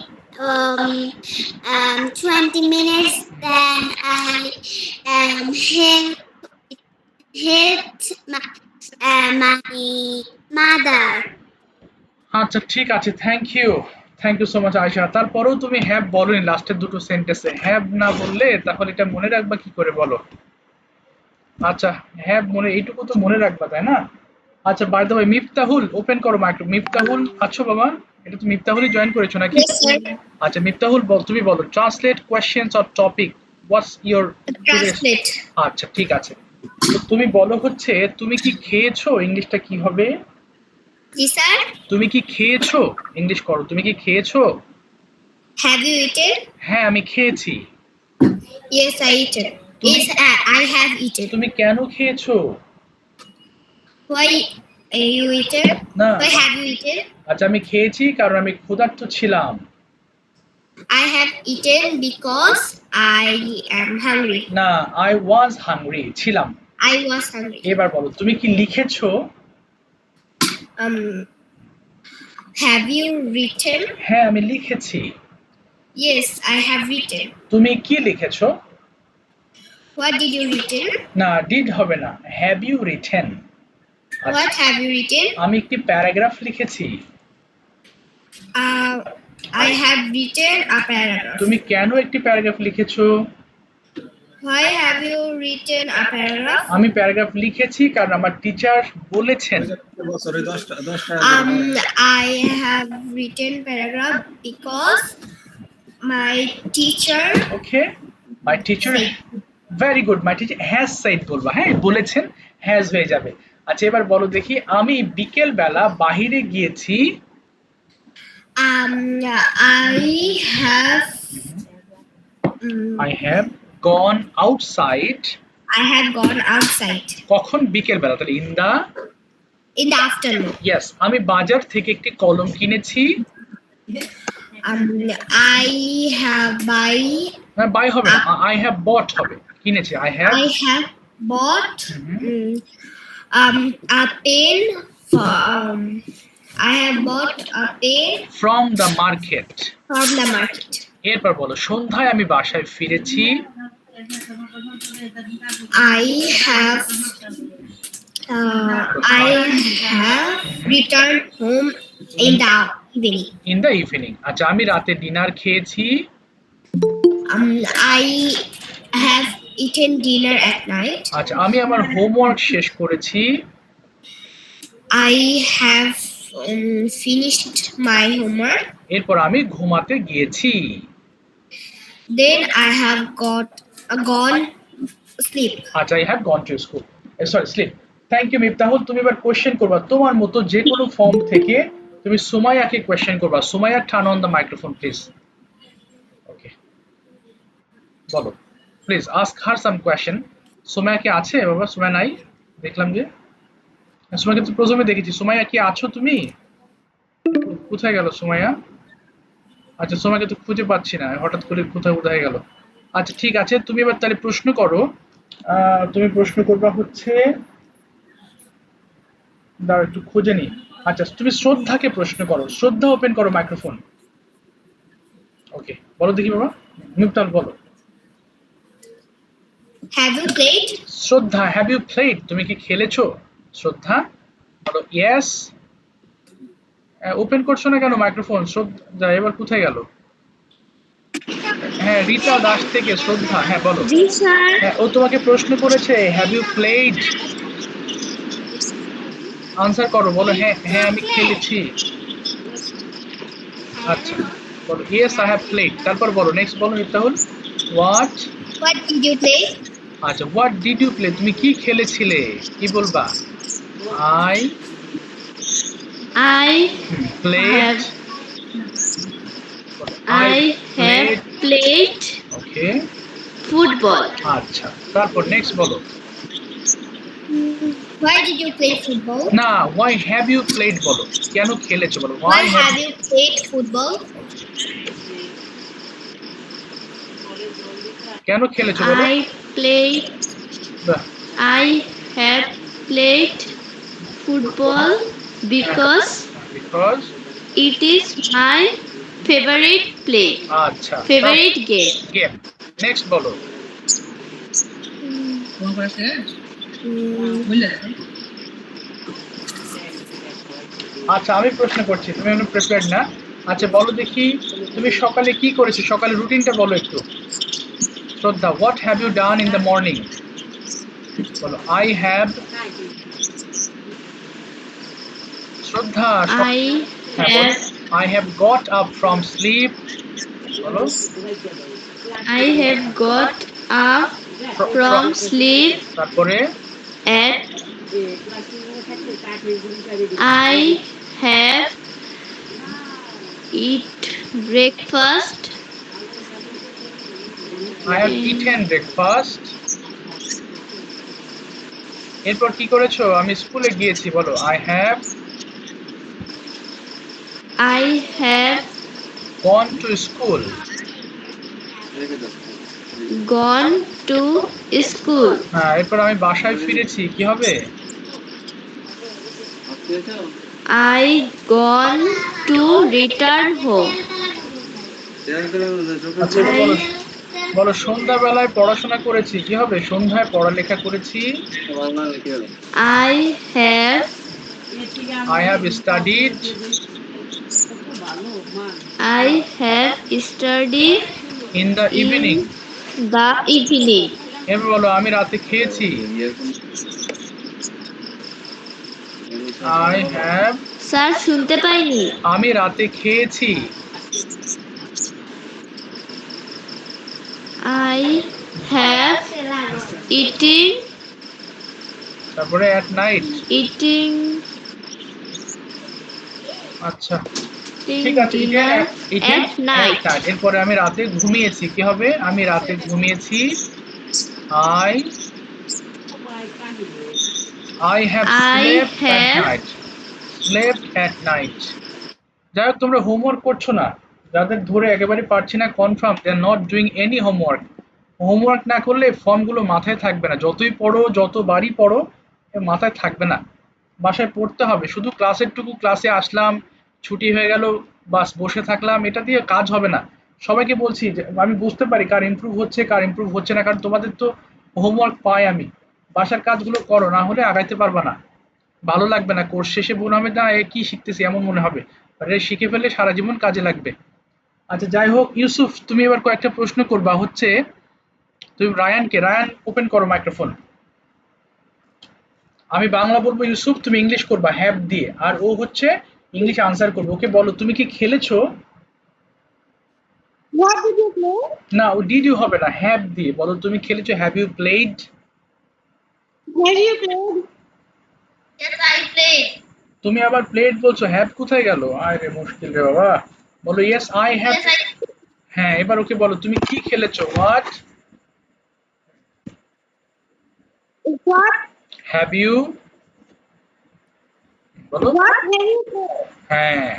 20 minutes. Then I helped my mother. আচ্ছা ঠিক আছে, thank you so much Ayesha. তারপরেও তুমি হ্যাভ বলোনি লাস্টের দুটো সেন্টেন্সে। হ্যাভ না বললে তাহলে এটা মনে রাখবা কি করে বলো। আচ্ছা, হ্যাভ মনে, এইটুকু তো মনে রাখবা, তাই না? আচ্ছা, by the way, Miftahul open করো মা একটু। মিফতাহুল আছো বাবা? এটা তো মিফতাহুলই জয়েন করেছো নাকি? Yes, sir. আচ্ছা মিফতাহুল বল, তুমি বলো translate questions or topic, what's your Translate. আচ্ছা ঠিক আছে, তো তুমি বলো হচ্ছে তুমি কি খেয়েছো, ইংলিশটা কি হবে? Yes, sir. তুমি কি খেয়েছো, ইংলিশ করো। তুমি কি খেয়েছো? Have you eaten? হ্যাঁ আমি খেয়েছি। Yes, I eaten. Yes, I have eaten. তুমি কেন খেয়েছো? Why you eaten? না, Why have you eaten? আচ্ছা আমি খেয়েছি কারণ আমি ক্ষুধার্ত ছিলাম। I have eaten because I am hungry. না, I was hungry ছিলাম। I was hungry. এবার বলো তুমি কি লিখেছো? Have you written? হ্যাঁ আমি লিখেছি। Yes, I have written. তুমি কি লিখেছো? What did you written? না, ডিড হবে না, have you written. What have you written? আমি একটি প্যারাগ্রাফ লিখেছি। I have written a paragraph. তুমি কেন একটি প্যারাগ্রাফ লিখেছো? Why have you written a paragraph? আমি প্যারাগ্রাফ লিখেছি কারণ আমার টিচার বলেছেন। I have written paragraph because my teacher. Okay, my teacher, very good, my teacher has said বলবা, হ্যাঁ বলেছেন, হ্যাজ হয়ে যাবে। আচ্ছা এবার বলো দেখি, আমি বিকেল বেলা বাহিরে গিয়েছি। I have gone outside. I have gone outside. কখন? বিকেল বেলা, তাহলে in the afternoon. yes, আমি বাজার থেকে একটি কলম কিনেছি। I have বাই হবে না, I have bought হবে, কিনেছি I have bought a pen I have bought a pen from the market. এরপর বলো, সন্ধ্যায় আমি বাসায় ফিরেছি। I have returned home in the evening. আচ্ছা আমি রাতে ডিনার খেয়েছি। I have eaten dinner at night. আচ্ছা আমি আমার হোমওয়ার্ক শেষ করেছি। I have finished my homework. এরপর আমি ঘুমাতে গিয়েছি। Then I have gone sleep. আচ্ছা I have gone to school. Sorry, sleep. Thank you Miftahul. তুমি এবার কোশ্চেন করবা তোমার মতো যে কোনো ফর্ম থেকে। তুমি সুমাইয়াকে কোশ্চেন করবা। Sumaiya, turn on the microphone please. Okay, বলো please, ask her some question. Sumaiya কি আছে বাবা? সুমাইয়া নাই, দেখলাম যে। সুমাইয়াকে তো প্রথমে দেখেছি। সুমাইয়া কি আছো তুমি? কোথায় গেল সুমাইয়া? আচ্ছা সুমাইয়াকে তো খুঁজে পাচ্ছি না, হঠাৎ করে কোথায় গেল। আচ্ছা ঠিক আছে, তুমি এবার তাহলে প্রশ্ন করো। তুমি প্রশ্ন করবা হচ্ছে, দাঁড়াও একটু খুঁজে নি। আচ্ছা তুমি শ্রদ্ধাকে প্রশ্ন করো। শ্রদ্ধা, ওপেন করো মাইক্রোফোন। ওকে, বলো দেখি বাবা। মিফতাহুল বলো। Have you played? শ্রদ্ধা, হ্যাভ ইউ প্লেড? তুমি কি খেলেছো? শ্রদ্ধা বলো ইয়েস। ওপেন করছো না কেন মাইক্রোফোন? শ্রদ্ধা এবার কোথায় গেল? হ্যাঁ রীতা দাস থেকে শ্রদ্ধা, হ্যাঁ বলো। জি স্যার। হ্যাঁ ও তোমাকে প্রশ্ন করেছে হ্যাভ ইউ প্লেড, আনসার করো, বলো হ্যাঁ হ্যাঁ আমি খেলেছি। আচ্ছা বলো ইয়েস আই হ্যাভ প্লেড, তারপর বলো নেক্সট বলো Miftahul. What did you play? আচ্ছা হোয়াট ডিড ইউ প্লে, তুমি কি খেলেছিলে, কি বলবা? I played, I have played okay football. আচ্ছা তারপর নেক্সট বলো। Why did you play football? না, why have you played বলো, কেন খেলেছো বলো। Why have you played football? কেন খেলেছো বলো। I have played football because it is my favorite play. আচ্ছা Favorite game. নেক্সট বলো। আচ্ছা আমি প্রশ্ন করছি, তুমি এখন প্রিপেয়ার্ড না। আচ্ছা বলো দেখি তুমি সকালে কি করেছো, সকালে রুটিনটা বলো একটু। Shraddha, what have you done in the morning? বলো I have. Shraddha, I have got up from sleep. বলো I have got up from sleep তারপরে at I have eat breakfast I have eaten breakfast. এরপর কি করেছো? আমি স্কুলে গিয়েছি বলো I have gone to school. gone to school. হ্যাঁ, এরপর আমি বাসায় ফিরেছি কি হবে? I gone to return home. আচ্ছা এবার বলো বলো সন্ধ্যাবেলায় পড়াশোনা করেছি কি হবে? সন্ধ্যায় পড়ালেখা করেছি I have studied studied in the in evening. the evening. এবার বলো আমি রাতে খেয়েছি I have স্যার শুনতে পাইনি। আমি রাতে খেয়েছি I have eaten তারপরে at night. আচ্ছা ঠিক আছে dinner eaten at night. এরপরে আমি রাতে ঘুমিয়েছি কি হবে? আমি রাতে ঘুমিয়েছি I have slept at night. যাই হোক তোমরা হোমওয়ার্ক করছো না, যাদের ধরে একেবারে পারছি না confirm they are not doing any homework না করলে ফর্মগুলো মাথায় থাকবে না, যতই পড়ো যতবারই পড়ো মাথায় থাকবে না। বাসায় পড়তে হবে, শুধু ক্লাসে আসলাম ছুটি হয়ে গেল বাস বসে থাকলাম এটা দিয়ে কাজ হবে না। সবাইকে বলছি যে আমি বুঝতে পারি কার ইমপ্রুভ হচ্ছে কার ইমপ্রুভ হচ্ছে না, কারণ তোমাদের তো হোমওয়ার্ক পাই আমি। বাসার কাজগুলো করো, না হলে আগাইতে পারবা না, ভালো লাগবে না, কোর্স শেষে মনে হবে না এ কি শিখতেছি এমন মনে হবে, আর এটা শিখে ফেলে সারা জীবন কাজে লাগবে। আচ্ছা যাই হোক ইউসুফ তুমি এবার কয়েকটা প্রশ্ন করবা, হচ্ছে তুমি রায়ান ওপেন করো মাইক্রোফোন। আমি বাংলা বলবো ইউসুফ, তুমি ইংলিশ করবা হ্যাভ দিয়ে, আর ও হচ্ছে ইংলিশ আনসার করবে। ওকে বলো তুমি কি খেলেছো? What did you play? না ও ডিড ইউ হবে না, হ্যাভ দিয়ে বলো তুমি খেলেছো, have you played? Have you played? Yes, I played. তুমি আবার প্লেড বলছো, হ্যাভ কোথায় গেল? আরে মুশকিল রে বাবা, বলো yes I have. Yes, I. হ্যাঁ এবার ওকে বলো তুমি কি খেলেছো, হোয়াট What? হ্যাভ ইউ, বলো। What have you played? হ্যাঁ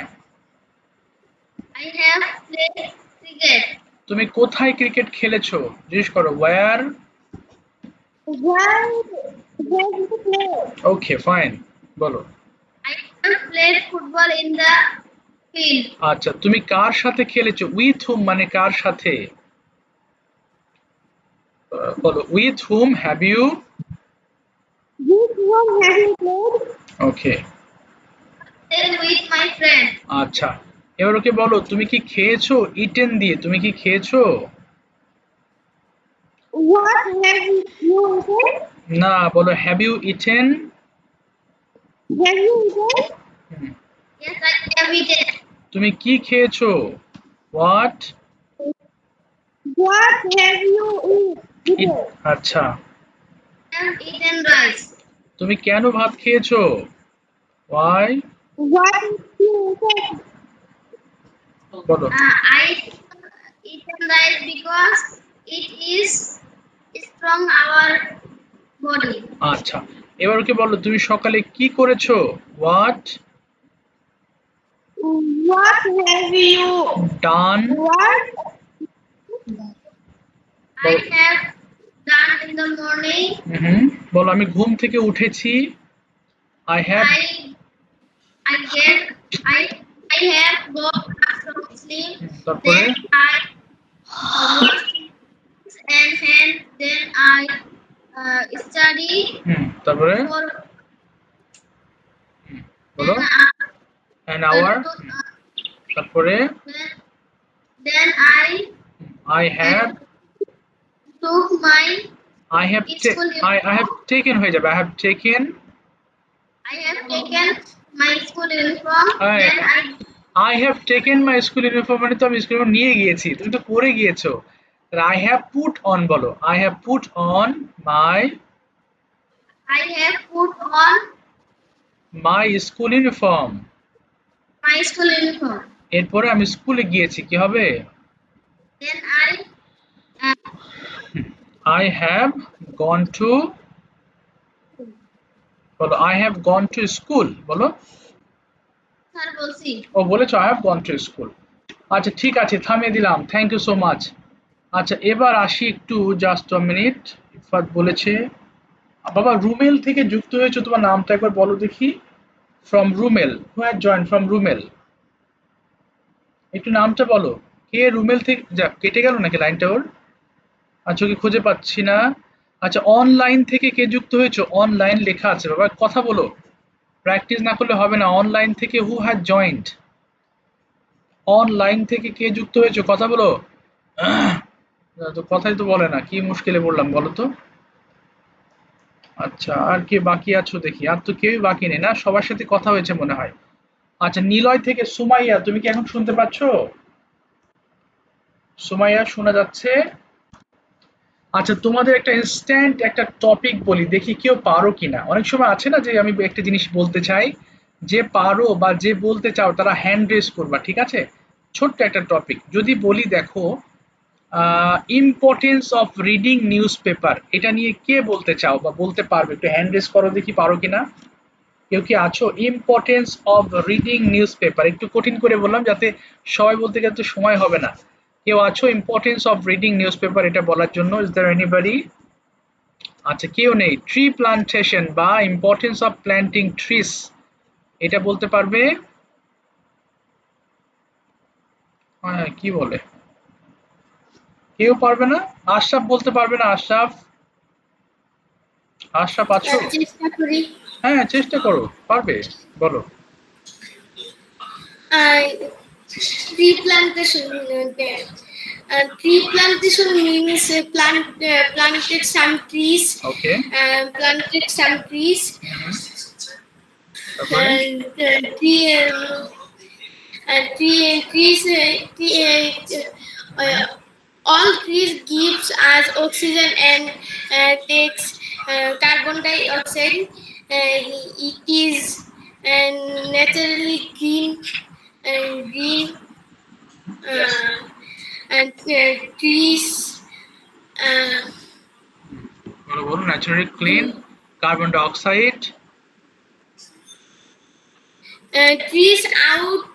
I have played cricket. তুমি কোথায় ক্রিকেট খেলেছো জিজ্ঞেস করো, where. Where did you play? Okay fine, বলো। I have played football in the field. আচ্ছা তুমি কার সাথে খেলেছো, উইথ হুম মানে কার সাথে, বলো with hmm have you. Which one have you played? Okay Then with my friend. আচ্ছা এবার ওকে বলো তুমি কি খেয়েছো, ইটেন দিয়ে তুমি কি খেয়েছো? What have you eaten? না বলো have you eaten. Have you eaten? Yes, I have eaten. তুমি কি খেয়েছো, what. What have you eaten? আচ্ছা I have eaten rice. তুমি কেন ভাত খেয়েছো, Y. What did you eat? বলো I eaten rice because it is strong our body. আচ্ছা এবার ওকে বলো তুমি সকালে কি করেছো, what What have you done. what? I have done in the morning. বলো আমি ঘুম থেকে উঠেছি, I have. I get I have got up from sleep. তারপরে Then I washed and hand. Then I study তারপরে for বলো an hour। তারপরে then I have took my I have taken হয়ে যাবে, I have taken my school uniform. Then I have taken my school uniform মানে তো আমি school uniform নিয়ে গিয়েছি, তুমি তো পরে গিয়েছো। I have put on বলো, I have put on my school uniform। এরপরে আমি স্কুলে গিয়েছি কি হবে? Then I have gone to বলো I have gone to school বলো স্যার বলছি ও বলেছো I have gone to school আচ্ছা ঠিক আছে থামিয়ে দিলাম থ্যাংক ইউ সো মাচ আচ্ছা এবার আসি একটু জাস্ট আ মিনিট ইফাত বলেছে বাবা রুমেল থেকে যুক্ত হয়েছে তোমার নামটা একবার বলো দেখি from Rumel who has join from Rumel একটু নামটা বলো কে রুমেল থেকে যা কেটে গেল নাকি লাইনটা ওর আচ্ছা ওকে খুঁজে পাচ্ছি না আচ্ছা অনলাইন থেকে কে যুক্ত হয়েছে অনলাইন লেখা আছে বাবা কথা বলো প্র্যাকটিস না করলে হবে না অনলাইন থেকে হু হ্যাজ জয়েন্ট অনলাইন থেকে কে যুক্ত হয়েছে কথা বলো তো কথাই তো বলে না কি মুশকিলে পড়লাম বলো তো আচ্ছা আর কে বাকি আছো দেখি আর তো কেউই বাকি নেই না সবার সাথে কথা হয়েছে মনে হয় আচ্ছা নিলয় থেকে সুমাইয়া তুমি কি এখন শুনতে পাচ্ছো সুমাইয়া শোনা যাচ্ছে আচ্ছা তোমাদের একটা ইনস্ট্যান্ট একটা টপিক বলি দেখি কেউ পারো কিনা অনেক সময় আছে না যে আমি একটা জিনিস বলতে চাই যে পারো বা যে বলতে চাও তারা হ্যান্ড রেজ করবা ঠিক আছে ছোট্ট একটা টপিক যদি বলি দেখো importance of reading news paper এটা নিয়ে কে বলতে চাও বা বলতে পারবে একটু হ্যান্ড রেজ করো দেখি পারো কিনা কেউ কি আছো importance of reading news paper একটু কঠিন করে বললাম যাতে সবাই বলতে গেলে তো সময় হবে না কেউ আছো importance of reading news paper এটা বলার জন্য ইজ দেয়ার এনিবডি আচ্ছা কেউ নেই ট্রি প্লান্টেশন বা ইম্পর্টেন্স অফ প্ল্যান্টিং ট্রিস এটা বলতে পারবে হ্যাঁ কি বলে কেউ পারবে না আশরাফ বলতে পারবে না আশরাফ আশরাফ আছো চেষ্টা করি হ্যাঁ চেষ্টা করো পারবে বলো tree plantation tree plantation means planted some trees ওকে planted some trees তারপরে and all trees gives us oxygen and takes carbon dioxide. It is naturally green and trees বলো বলো naturally clean carbon dioxide trees out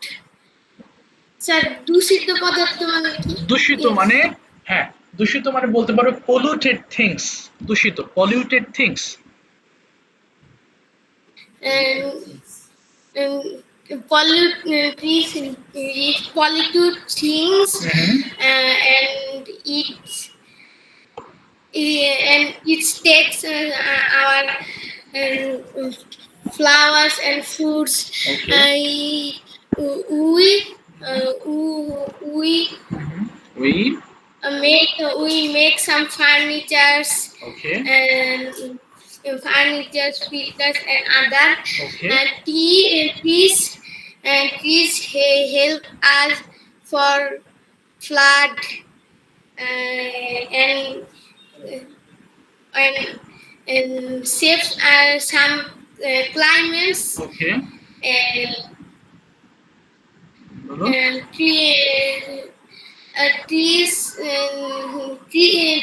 sir দূষিত পদার্থ মানে কি দূষিত মানে হ্যাঁ দূষিত মানে বলতে পারো পলিউটেড থিংস দূষিত polluted things trees pollute things and it takes our flowers and fruits. Okay. We make some furnitures okay and furniture, filters and other. Okay. Trees help us for flood and saves some climates. okay বলো And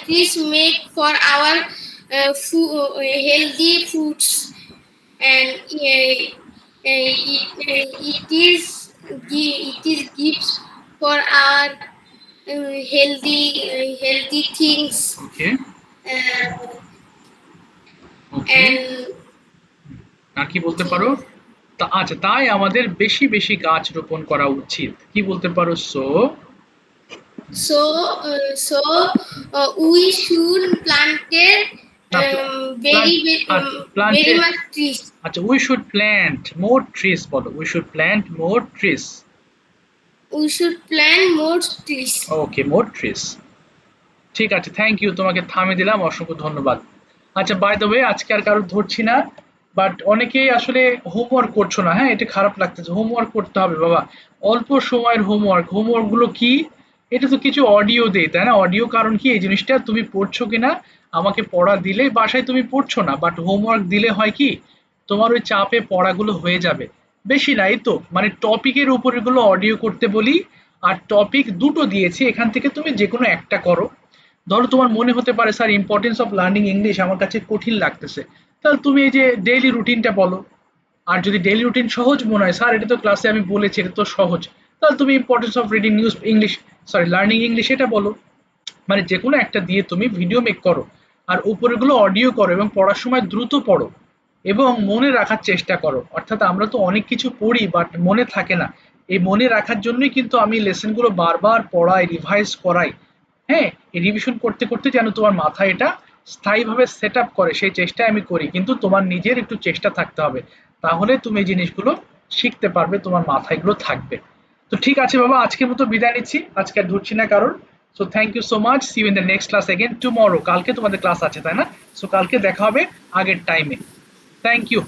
trees make for our healthy foods, and it is gives for our healthy things. okay Uh, okay and আর কি বলতে পারো তা আচ্ছা তাই আমাদের বেশি বেশি গাছ রোপণ করা উচিত কি বলতে পারো so we should plant very much trees. আচ্ছা we should plant more trees বলো we should plant more trees We should plant more trees. Okay more trees ঠিক আছে থ্যাংক ইউ তোমাকে থামিয়ে দিলাম অসংখ্য ধন্যবাদ আচ্ছা বাই দ্য ওয়ে আজকে আর কারো ধরছি না বাট অনেকেই আসলে হোমওয়ার্ক করছো না হ্যাঁ এটা খারাপ লাগতেছে হোমওয়ার্ক করতে হবে বাবা অল্প সময়ের হোমওয়ার্ক গুলো কি এটা তো কিছু অডিও দেই তাই না অডিও কারণ কি এই জিনিসটা তুমি পড়ছো কিনা আমাকে পড়া দিলে বাসায় তুমি পড়ছো না বাট হোমওয়ার্ক দিলে হয় কি তোমার ওই চাপে পড়াগুলো হয়ে যাবে বেশি নাই তো মানে টপিকের উপর গুলো অডিও করতে বলি আর টপিক দুটো দিয়েছি এখান থেকে তুমি যে কোনো একটা করো ধরো তোমার মনে হতে পারে sir importance of learning English আমার কাছে কঠিন লাগতেছে, তাহলে তুমি এই যে ডেইলি রুটিনটা বলো। আর যদি ডেইলি রুটিন সহজ মনে হয়, স্যার এটা তো ক্লাসে আমি বলেছি এটা তো সহজ, তাহলে তুমি importance of reading news English, sorry learning English এটা বলো। মানে যে কোনো একটা দিয়ে তুমি ভিডিও মেক করো, আর উপরেগুলো অডিও করো এবং পড়ার সময় দ্রুত পড়ো এবং মনে রাখার চেষ্টা করো। অর্থাৎ আমরা তো অনেক কিছু পড়ি বাট মনে থাকে না, এই মনে রাখার জন্যই কিন্তু আমি লেসনগুলো বারবার পড়াই, রিভাইজ করাই। হ্যাঁ, এই রিভিশন করতে করতে যেন তোমার মাথায় এটা স্থায়ীভাবে সেট আপ করে সেই চেষ্টাই আমি করি, কিন্তু তোমার নিজের একটু চেষ্টা থাকতে হবে, তাহলে তুমি এই জিনিসগুলো শিখতে পারবে, তোমার মাথায় এগুলো থাকবে। তো ঠিক আছে বাবা, আজকের মতো বিদায় নিচ্ছি, আজকে আর ধরছি না কারণ। So thank you so much, see you in the next class again tomorrow. কালকে তোমাদের ক্লাস আছে তাই না? সো কালকে দেখা হবে আগের টাইমে। Thank you.